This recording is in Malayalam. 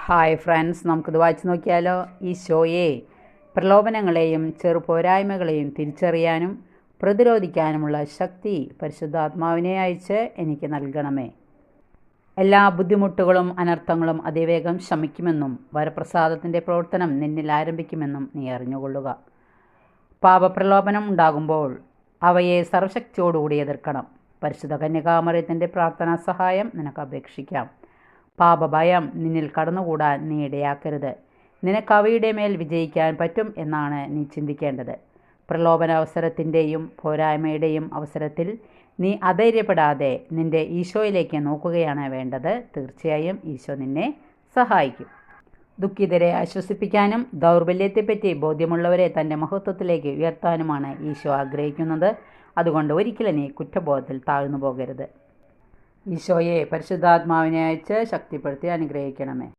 ഹായ് ഫ്രണ്ട്സ്, നമുക്കിത് വായിച്ചു നോക്കിയാലോ. ഈശോയെ, പ്രലോഭനങ്ങളെയും ചെറുപോരായ്മകളെയും തിരിച്ചറിയാനും പ്രതിരോധിക്കാനുമുള്ള ശക്തി പരിശുദ്ധാത്മാവിനെ അയച്ച് എനിക്ക് നൽകണമേ. എല്ലാ ബുദ്ധിമുട്ടുകളും അനർത്ഥങ്ങളും അതിവേഗം ശമിക്കുമെന്നും വരപ്രസാദത്തിൻ്റെ പ്രവർത്തനം നിന്നിൽ ആരംഭിക്കുമെന്നും നീ അറിഞ്ഞുകൊള്ളുക. പാപപ്രലോഭനം ഉണ്ടാകുമ്പോൾ അവയെ സർവശക്തിയോടുകൂടി എതിർക്കണം. പരിശുദ്ധ കന്യകാമറിയത്തിൻ്റെ പ്രാർത്ഥനാ സഹായം നിനക്ക് അപേക്ഷിക്കാം. പാപഭയം നിന്നിൽ കടന്നുകൂടാൻ നീ ഇടയാക്കരുത്. നിനക്ക് അവയുടെ മേൽ വിജയിക്കാൻ പറ്റും എന്നാണ് നീ ചിന്തിക്കേണ്ടത്. പ്രലോഭന അവസരത്തിൻ്റെയും പോരായ്മയുടെയും അവസരത്തിൽ നീ അധൈര്യപ്പെടാതെ നിൻ്റെ ഈശോയിലേക്ക് നോക്കുകയാണ് വേണ്ടത്. തീർച്ചയായും ഈശോ നിന്നെ സഹായിക്കും. ദുഃഖിതരെ ആശ്വസിപ്പിക്കാനും ദൗർബല്യത്തെപ്പറ്റി ബോധ്യമുള്ളവരെ തൻ്റെ മഹത്വത്തിലേക്ക് ഉയർത്താനുമാണ് ഈശോ ആഗ്രഹിക്കുന്നത്. അതുകൊണ്ട് ഒരിക്കലും നീ കുറ്റബോധത്തിൽ താഴ്ന്നു പോകരുത്. ഈശോയെ, പരിശുദ്ധാത്മാവിനെ അയച്ച് ശക്തിപ്പെടുത്തി അനുഗ്രഹിക്കണമേ.